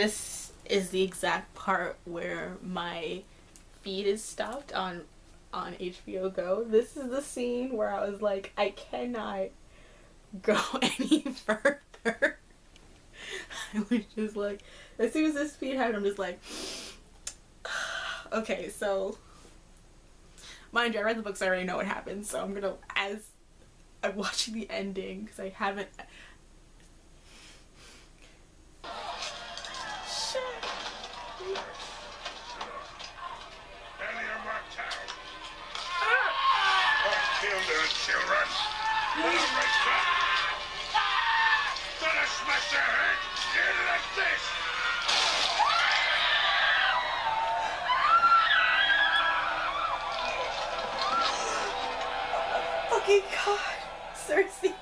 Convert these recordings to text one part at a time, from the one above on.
this is the exact part where my feed is stopped on HBO Go. This is the scene where I was like, I cannot go any further. I was just like, as soon as this feed happened, I'm just like, okay, so mind you, I read the books, I already know what happens, so I'm gonna, as I'm watching the ending, because I haven't. Children, gonna smash their head in like this. Fucking God, Cersei,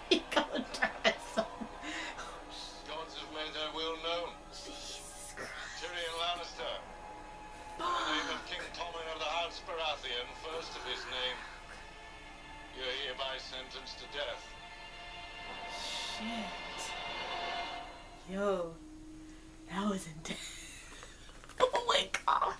you gonna try some. Gods have made their will known. Jesus Christ. Tyrion Lannister, in the name of King Tommen of the House Baratheon, first of his name. You're hereby sentenced to death. Shit. Yo. That was intense. Oh my God.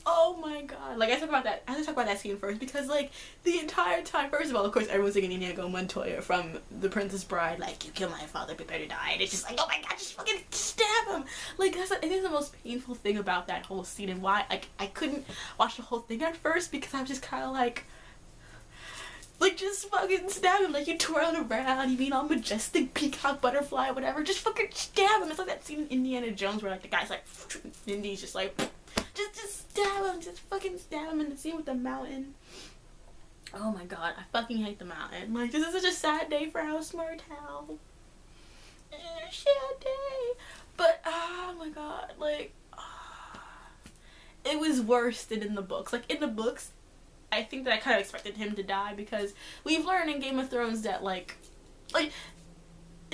Oh my God. Like, I have to talk about that scene first, because like the entire time, first of all, of course, everyone's singing Inigo Montoya from The Princess Bride, like, you kill my father, prepare to die. And it's just like, oh my God, just fucking stab him. Like, I think the most painful thing about that whole scene, and why I couldn't watch the whole thing at first, because I was just kind of like, just fucking stab him. Like, you twirling around, you being all majestic, peacock, butterfly, whatever. Just fucking stab him. It's like that scene in Indiana Jones where, like, the guy's like, and he's just like, just stab him. Just fucking stab him. In the scene with the mountain. Oh my God, I fucking hate the mountain. Like, this is such a sad day for House Martell. Sad day. But, oh my God, like, it was worse than in the books. Like, in the books, I think that I kind of expected him to die, because we've learned in Game of Thrones that like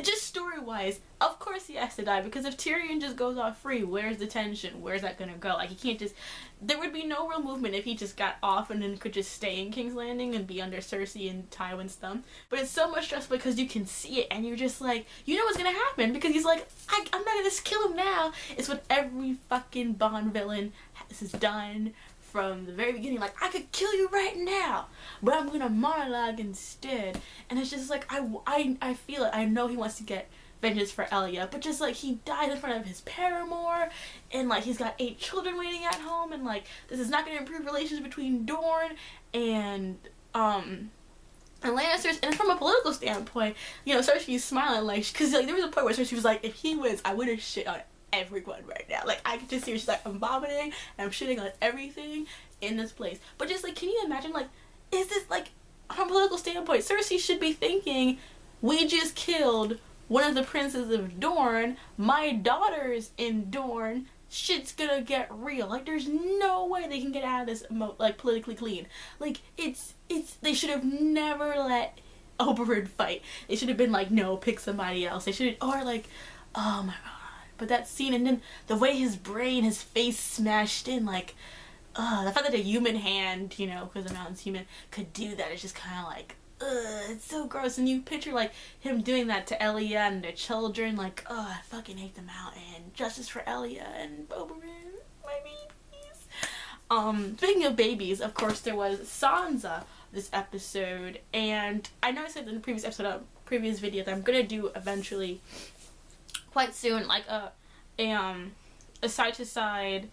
just story-wise, of course he has to die, because if Tyrion just goes off free, where's the tension? Where's that gonna go? Like, he can't just, there would be no real movement if he just got off and then could just stay in King's Landing and be under Cersei and Tywin's thumb. But it's so much stressful because you can see it and you're just like, you know what's gonna happen, because he's like, I'm not gonna just kill him now. It's what every fucking Bond villain has done from the very beginning. Like, I could kill you right now, but I'm gonna monologue instead. And it's just like, I feel it. I know he wants to get vengeance for Arya, but just like, he died in front of his paramour, and like, he's got 8 children waiting at home, and like, this is not gonna improve relations between Dorne and Lannisters. And from a political standpoint, you know, Cersei's smiling, like, because like, there was a point where Cersei was like, if he wins, I would have shit on everyone right now. Like, I could just see her, she's like, I'm vomiting and I'm shitting on everything in this place. But just like, can you imagine, like, is this like, from a political standpoint, Cersei should be thinking, we just killed one of the princes of Dorne, my daughter's in Dorne, shit's gonna get real. Like, there's no way they can get out of this like politically clean. Like, it's they should have never let Oberyn fight. They should have been like, no, pick somebody else. They should, or like, oh my God. But that scene, and then the way his brain, his face smashed in, like, the fact that a human hand, you know, because the mountain's human, could do that, it's just kind of like, it's so gross. And you picture, like, him doing that to Arya and their children, like, I fucking hate the mountain. Justice for Arya and Oberyn, my babies. Speaking of babies, of course, there was Sansa this episode, and I know I said in the previous episode, previous video, that I'm gonna do eventually, quite soon, like a side-to-side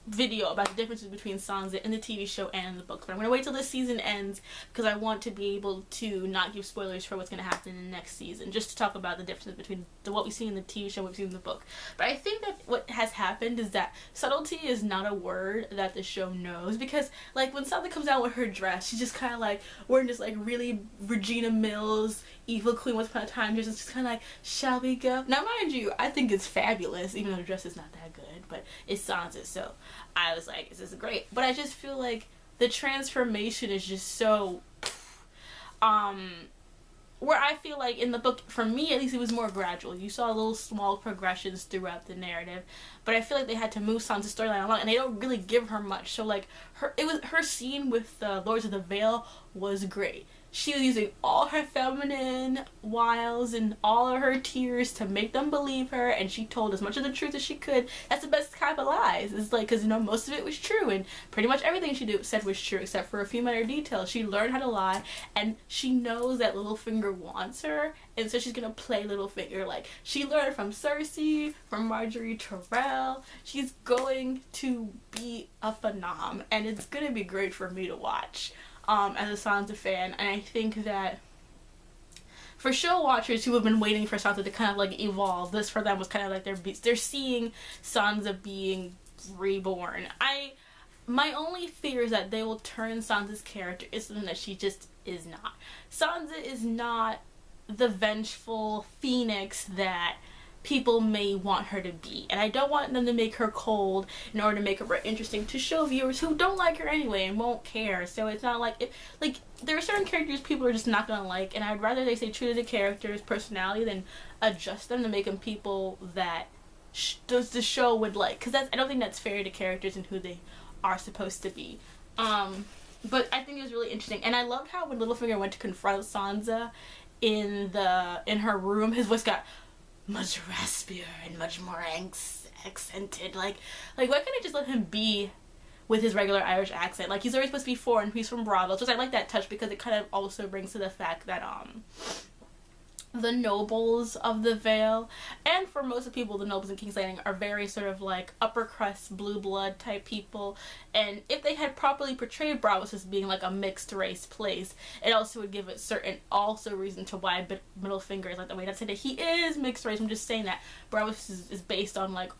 video about the differences between Sansa in the TV show and in the books. But I'm going to wait till this season ends, because I want to be able to not give spoilers for what's going to happen in the next season, just to talk about the differences between what we see in the TV show and what we see in the book. But I think that what has happened is that subtlety is not a word that the show knows, because like when Sansa comes out with her dress, she's just kind of like wearing this like really Regina Mills evil queen once upon a time dress. It's just kind of like, shall we go? Now mind you, I think it's fabulous, even though the dress is not that good, but it's Sansa, so I was like, this is great. But I just feel like the transformation is just so where I feel like in the book, for me at least, it was more gradual. You saw little small progressions throughout the narrative, but I feel like they had to move Sansa's storyline along, and they don't really give her much. So like her scene with the Lords of the Vale was great. she was using all her feminine wiles and all of her tears to make them believe her, and she told as much of the truth as she could. That's the best kind of lies. It's like, because, you know, most of it was true, and pretty much everything she said was true, except for a few minor details. She learned how to lie, and she knows that Littlefinger wants her, and so she's gonna play Littlefinger. Like, she learned from Cersei, from Marjorie Tyrell. She's going to be a phenom, and it's gonna be great for me to watch as a Sansa fan. And I think that for show watchers who have been waiting for Sansa to kind of like evolve, this for them was kind of like they're seeing Sansa being reborn. My only fear is that they will turn Sansa's character into something that she just is not. Sansa is not the vengeful phoenix that people may want her to be, and I don't want them to make her cold in order to make her more interesting to show viewers who don't like her anyway and won't care. So it's not like there are certain characters people are just not gonna like, and I'd rather they stay true to the character's personality than adjust them to make them people that the show would like, because I don't think that's fair to characters and who they are supposed to be. But I think it was really interesting, and I loved how when Littlefinger went to confront Sansa in her room, his voice got much raspier and much more accented. Like why couldn't I just let him be with his regular Irish accent? Like, he's already supposed to be foreign, he's from Bravo. So I like that touch because it kind of also brings to the fact that the nobles of the Vale, and for most of the people, the nobles in King's Landing are very sort of like upper crust, blue blood type people, and if they had properly portrayed Bravos as being like a mixed race place, it also would give it certain also reason to why Littlefinger is like the way. Not saying that he is mixed race, I'm just saying that Bravos is based on like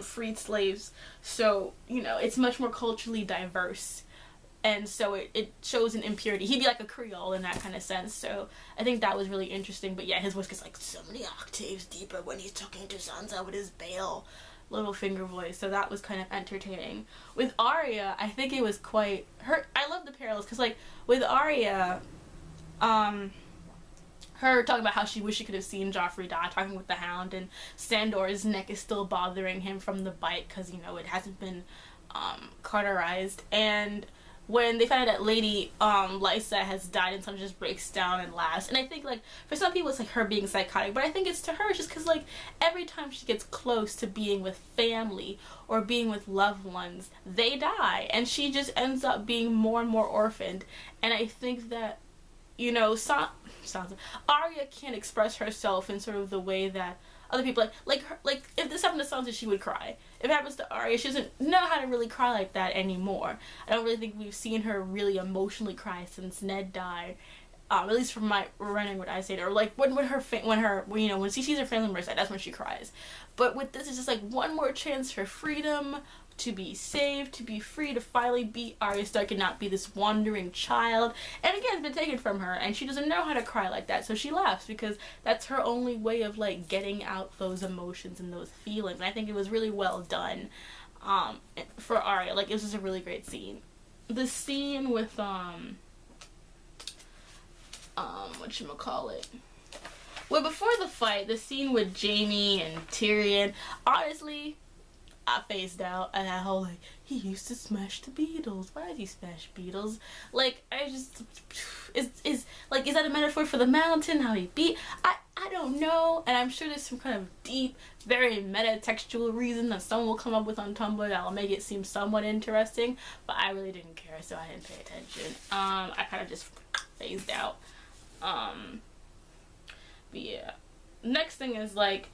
freed slaves, so, you know, it's much more culturally diverse. And so it shows an impurity. He'd be like a Creole in that kind of sense. So I think that was really interesting. But yeah, his voice gets like so many octaves deeper when he's talking to Sansa with his pale Littlefinger voice. So that was kind of entertaining. With Arya, I think it was quite I love the parallels because, like, with Arya, her talking about how she wished she could have seen Joffrey die, talking with the Hound, and Sandor's neck is still bothering him from the bite because, you know, it hasn't been cauterized. And when they find out that Lady Lysa has died, and Sansa just breaks down and laughs. And I think, like, for some people it's like her being psychotic, but I think it's to her, it's just because, like, every time she gets close to being with family or being with loved ones, they die, and she just ends up being more and more orphaned. And I think that, you know, Sansa, Arya can't express herself in sort of the way that other people like if this happened to Sansa, she would cry. If it happens to Arya, she doesn't know how to really cry like that anymore. I don't really think we've seen her really emotionally cry since Ned died. At least from my running what I said, or like when she sees her family members die, that's when she cries. But with this, it's just like one more chance for freedom, to be saved, to be free, to finally be Arya Stark and not be this wandering child. And again, it's been taken from her, and she doesn't know how to cry like that, so she laughs because that's her only way of like getting out those emotions and those feelings. And I think it was really well done for Arya. Like, it was just a really great scene. The scene with whatchamacallit, well, before the fight, the scene with Jaime and Tyrion, honestly, I phased out at that whole, like, he used to smash the Beatles. Why does he smash Beatles? Like, I just, is that a metaphor for the mountain, how he beat? I don't know, and I'm sure there's some kind of deep, very meta-textual reason that someone will come up with on Tumblr that'll make it seem somewhat interesting, but I really didn't care, so I didn't pay attention. I kind of just phased out. But yeah. Next thing is, like,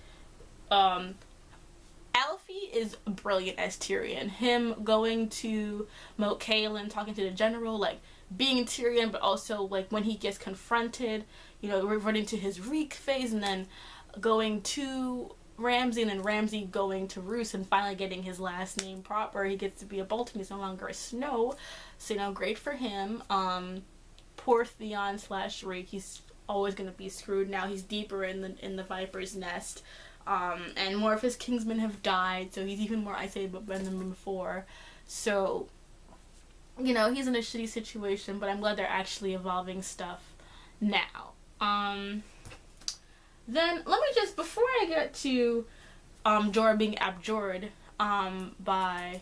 Alfie is brilliant as Tyrion. Him going to Moat Cailin, talking to the general, like, being Tyrion, but also, like, when he gets confronted, you know, reverting to his Reek phase, and then going to Ramsay, and then Ramsay going to Roose, and finally getting his last name proper. He gets to be a Bolton. He's no longer a Snow. So, you know, great for him. Poor Theon / Reek. He's always going to be screwed now. He's deeper in the Viper's nest. And more of his kingsmen have died, so he's even more isolated than before. So, you know, he's in a shitty situation, but I'm glad they're actually evolving stuff now. Then, let me just, before I get to Jorah being abjured by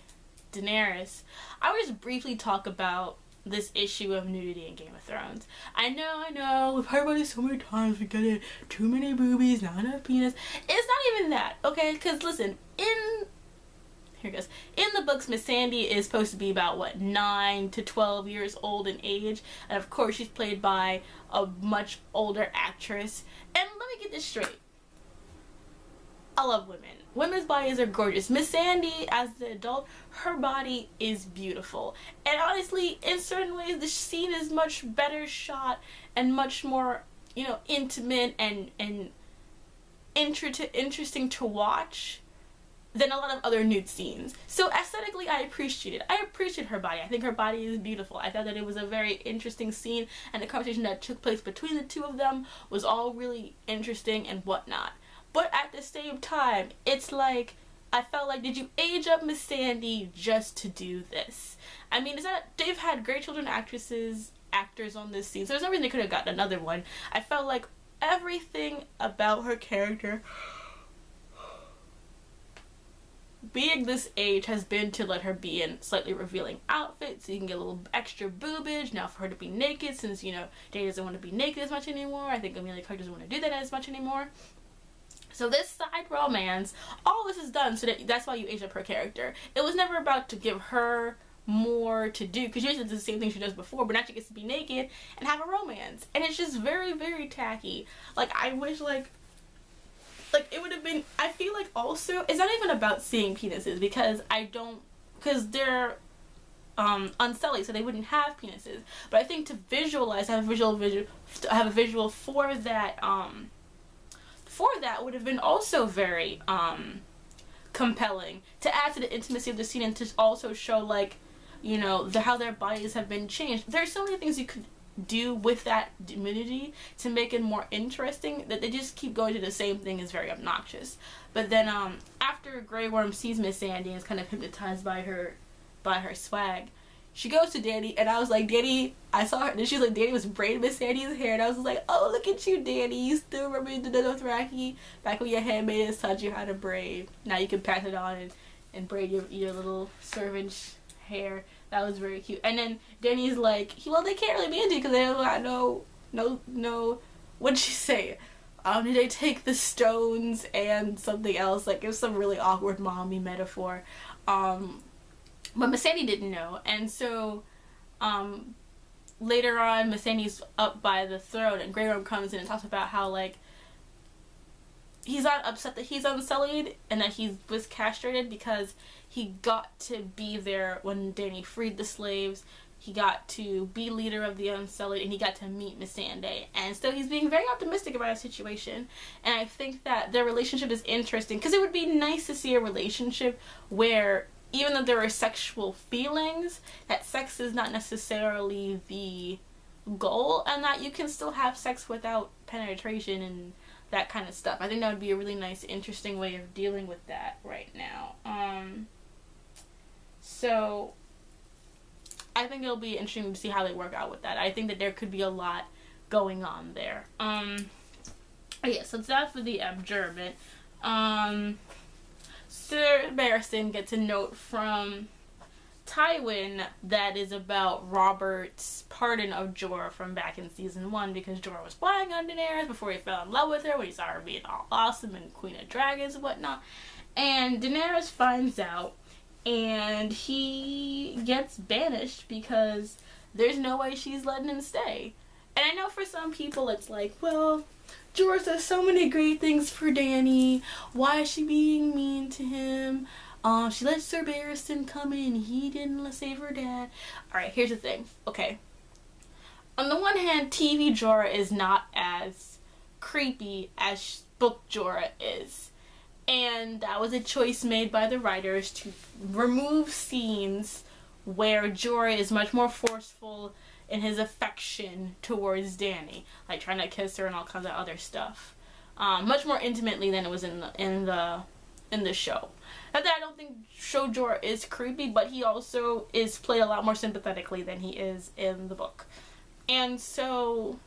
Daenerys, I would just briefly talk about this issue of nudity in Game of Thrones. I know, we've heard about it so many times, we get it, too many boobies, not enough penis. It's not even that, okay? Because listen, here it goes. In the books, Miss Sandy is supposed to be about, what, 9 to 12 years old in age. And of course, she's played by a much older actress. And let me get this straight. I love women. Women's bodies are gorgeous. Miss Sandy, as the adult, her body is beautiful. And honestly, in certain ways, the scene is much better shot and much more, you know, intimate and interesting to watch than a lot of other nude scenes. So aesthetically, I appreciate it. I appreciate her body. I think her body is beautiful. I thought that it was a very interesting scene, and the conversation that took place between the two of them was all really interesting and whatnot. But at the same time, it's like, I felt like, did you age up Miss Sandy just to do this? I mean, they've had great children actors on this scene, so there's no reason they could have gotten another one. I felt like everything about her character being this age has been to let her be in slightly revealing outfits so you can get a little extra boobage. Now for her to be naked, since, you know, Dany doesn't want to be naked as much anymore. I think Amelia Clark doesn't want to do that as much anymore. So this side romance, all this is done so that's why you age up her character. It was never about to give her more to do, because she usually does the same thing she does before, but now she gets to be naked and have a romance. And it's just very, very tacky. Like, I wish, like it would have been, I feel like also, it's not even about seeing penises, because they're unsullied, so they wouldn't have penises. But I think to visualize, have a visual for that would have been also very compelling, to add to the intimacy of the scene and to also show, like, you know, how their bodies have been changed. There's so many things you could do with that nudity to make it more interesting, that they just keep going to the same thing is very obnoxious. But then after Grey Worm sees Miss Sandy and is kind of hypnotized by her swag, she goes to Dany, and I was like, Dany, I saw her, and she's like, Dany was braiding Miss Sandy's hair, and I was like, oh, look at you, Dany, you still remember the Dothraki, back when your handmaidens taught you how to braid. Now you can pass it on and braid your little servant's hair. That was very cute. And then Dany's like, well, they can't really be into it because they don't got no, what'd she say? Did they take the stones and something else? Like, it was some really awkward mommy metaphor. But Miss Sandy didn't know, and so later on, Miss Sandy's up by the throne, and Grey Worm comes in and talks about how, like, he's not upset that he's unsullied and that he was castrated, because he got to be there when Dany freed the slaves. He got to be leader of the Unsullied, and he got to meet Miss Sandy. And so he's being very optimistic about his situation. And I think that their relationship is interesting, because it would be nice to see a relationship where, even though there are sexual feelings, that sex is not necessarily the goal, and that you can still have sex without penetration and that kind of stuff. I think that would be a really nice, interesting way of dealing with that right now. So I think it'll be interesting to see how they work out with that. I think that there could be a lot going on there. Yeah, so that's for the abjurement. Sir Barristan gets a note from Tywin that is about Robert's pardon of Jorah from back in season 1, because Jorah was spying on Daenerys before he fell in love with her, when he saw her being all awesome and Queen of Dragons and whatnot. And Daenerys finds out, and he gets banished because there's no way she's letting him stay. And I know for some people it's like, well, Jorah does so many great things for Dany. Why is she being mean to him? She let Sir Barristan come in. He didn't save her dad. Alright, here's the thing. Okay. On the one hand, TV Jorah is not as creepy as book Jorah is. And that was a choice made by the writers to remove scenes where Jorah is much more forceful in his affection towards Dany, like trying to kiss her and all kinds of other stuff, much more intimately than it was in the show. Not that I don't think show Jorah is creepy, but he also is played a lot more sympathetically than he is in the book, and also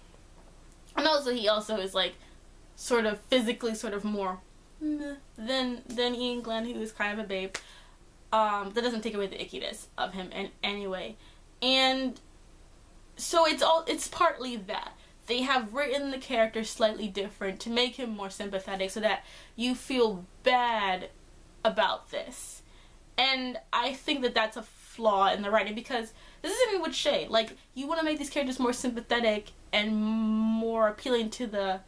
he also is like sort of physically sort of more than Ian Glenn, who is kind of a babe. That doesn't take away the ickiness of him in any way. And so it's partly that they have written the character slightly different to make him more sympathetic, so that you feel bad about this. And I think that that's a flaw in the writing, because this is something with Shay. Like, you want to make these characters more sympathetic and more appealing to the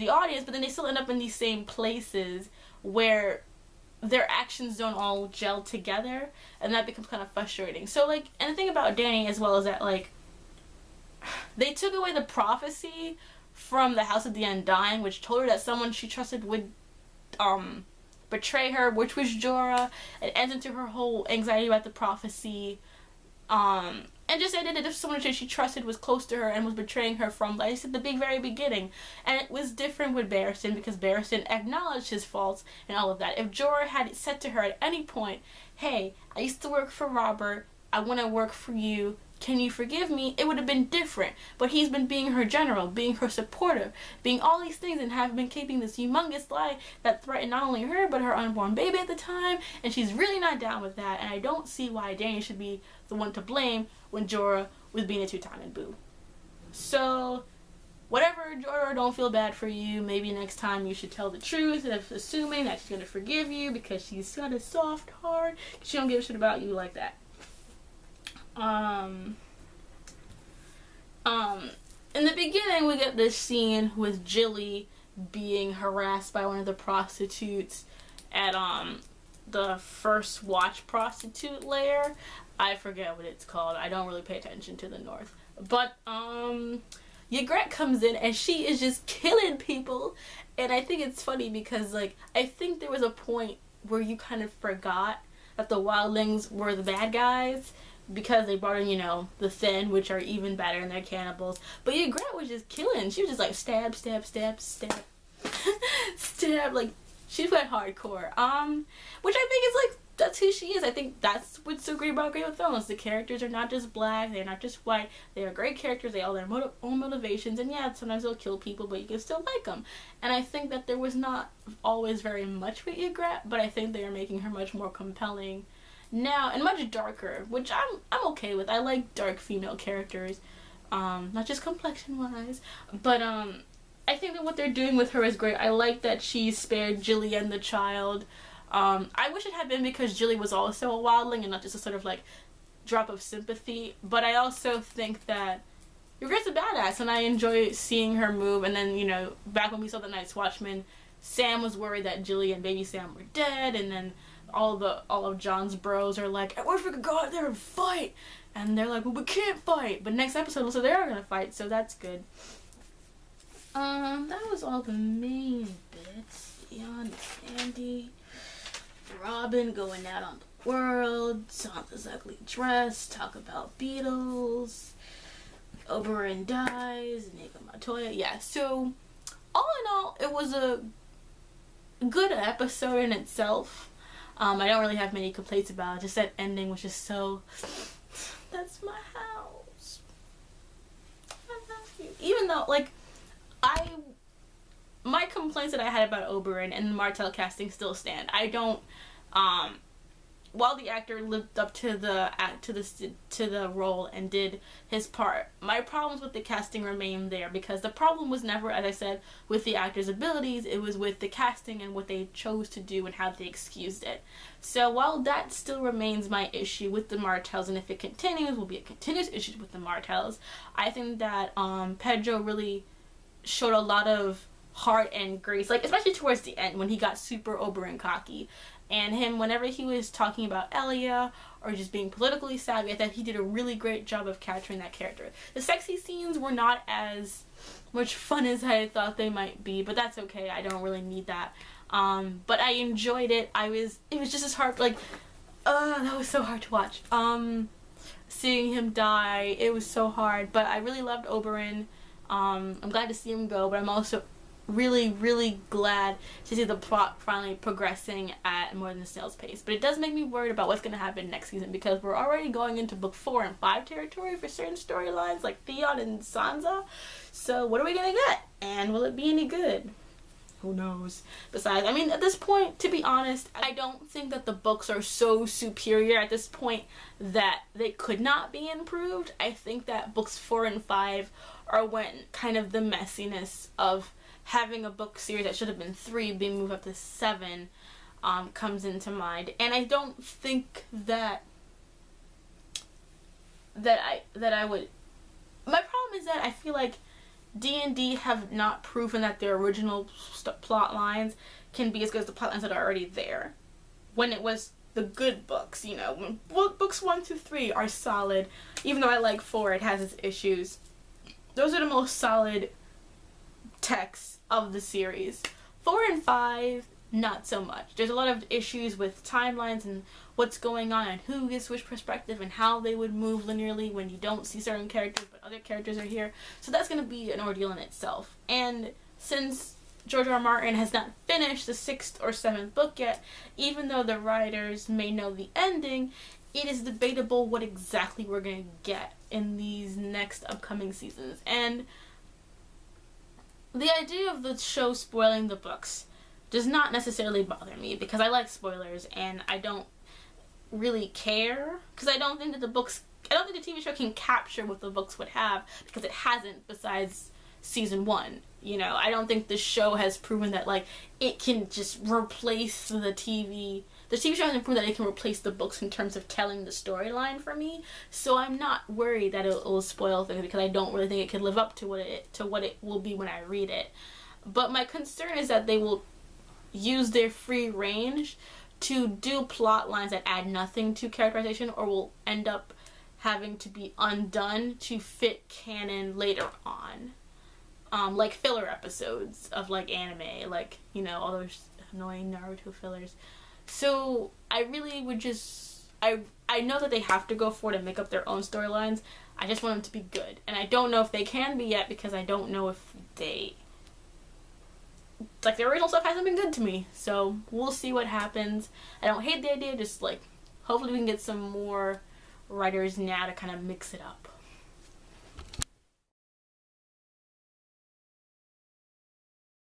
audience, but then they still end up in these same places where their actions don't all gel together, and that becomes kind of frustrating. So, like, and the thing about Dany as well is that, like, they took away the prophecy from the House of the Undying, which told her that someone she trusted would betray her, which was Jorah. It ends into her whole anxiety about the prophecy, and just ended that if someone she trusted was close to her and was betraying her from, like I said, the very beginning. And it was different with Barristan, because Barristan acknowledged his faults and all of that. If Jorah had said to her at any point, hey, I used to work for Robert, I want to work for you, can you forgive me? It would have been different. But he's been being her general, being her supporter, being all these things, and have been keeping this humongous lie that threatened not only her, but her unborn baby at the time. And she's really not down with that. And I don't see why Dany should be the one to blame when Jorah was being a two-time and boo. So, whatever, Jorah, don't feel bad for you. Maybe next time you should tell the truth, and if assuming that she's going to forgive you because she's got a soft heart. She don't give a shit about you like that. In the beginning, we get this scene with Jilly being harassed by one of the prostitutes at, the First Watch prostitute lair. I forget what it's called. I don't really pay attention to the North. But, Ygritte comes in, and she is just killing people. And I think it's funny because, like, I think there was a point where you kind of forgot that the Wildlings were the bad guys, because they brought in, you know, the Thin, which are even better, and they're cannibals. But Ygritte was just killing. She was just like stab, stab, stab, stab. Stab, like, she went hardcore. Which I think is, like, that's who she is. I think that's what's so great about Game of Thrones. The characters are not just black, they're not just white. They are great characters, they all have their own motivations, and yeah, sometimes they'll kill people, but you can still like them. And I think that there was not always very much with Ygritte, but I think they are making her much more compelling now, and much darker, which I'm okay with. I like dark female characters, not just complexion wise, but I think that what they're doing with her is great. I like that she spared Jilly and the child. I wish it had been because Jilly was also a wildling and not just a sort of like drop of sympathy, but I also think that Ygritte's a badass, and I enjoy seeing her move. And then, you know, back when we saw the Night's Watchman, Sam was worried that Jilly and baby Sam were dead, and then all of Jon's bros are like, I wish we could go out there and fight, and they're like, well, we can't fight, but next episode so they are gonna fight, so that's good. That was all the main bits. Theon, Sandy, Robin going out on the world, Sansa's ugly dress, talk about Beatles, Oberyn dies, Inigo Montoya. Yeah, so all in all, it was a good episode in itself. I don't really have many complaints about it. Just that ending was just so, that's my house. I love you. Even though, like, my complaints that I had about Oberyn and the Martell casting still stand. I don't, while the actor lived up to the role and did his part, my problems with the casting remain there, because the problem was never, as I said, with the actor's abilities. It was with the casting and what they chose to do and how they excused it. So while that still remains my issue with the Martells, and if it continues, will be a continuous issue with the Martells, I think that Pedro really showed a lot of heart and grace, like especially towards the end when he got super Oberyn cocky. And him, whenever he was talking about Arya or just being politically savvy, I thought he did a really great job of capturing that character. The sexy scenes were not as much fun as I thought they might be, but that's okay. I don't really need that. But I enjoyed it. It was just as hard, like, that was so hard to watch. Seeing him die, it was so hard. But I really loved Oberyn. I'm glad to see him go, but I'm also really, really glad to see the plot finally progressing at more than a snail's pace. But it does make me worried about what's going to happen next season, because we're already going into book 4 and 5 territory for certain storylines like Theon and Sansa. So what are we going to get? And will it be any good? who knows? Besides, I mean, at this point, to be honest, I don't think that the books are so superior at this point that they could not be improved. I think that books 4 and 5 are when kind of the messiness of having a book series that should have been 3 being moved up to 7 comes into mind. And I don't think that I would... My problem is that I feel like D&D have not proven that their original plot lines can be as good as the plot lines that are already there. When it was the good books, you know, when books 1 through 3 are solid, even though I like 4, it has its issues. Those are the most solid texts of the series. 4 and 5, not so much. There's a lot of issues with timelines and what's going on and who gets which perspective and how they would move linearly when you don't see certain characters but other characters are here. So that's going to be an ordeal in itself. And since George R. R. Martin has not finished the 6th or 7th book yet, even though the writers may know the ending, it is debatable what exactly we're going to get in these next upcoming seasons. And the idea of the show spoiling the books does not necessarily bother me because I like spoilers and I don't really care because I don't think that I don't think the TV show can capture what the books would have because it hasn't besides season 1. You know, I don't think the show has proven that like it can just replace the TV. The TV show hasn't proven that it can replace the books in terms of telling the storyline for me. So I'm not worried that it will spoil things because I don't really think it can live up to what it will be when I read it. But my concern is that they will use their free range to do plot lines that add nothing to characterization or will end up having to be undone to fit canon later on. Like filler episodes of like anime, like, you know, all those annoying Naruto fillers. So I really would just, I know that they have to go for it and make up their own storylines. I just want them to be good. And I don't know if they can be yet because I don't know if they... Like, the original stuff hasn't been good to me, so we'll see what happens. I don't hate the idea, just, like, hopefully we can get some more writers now to kind of mix it up.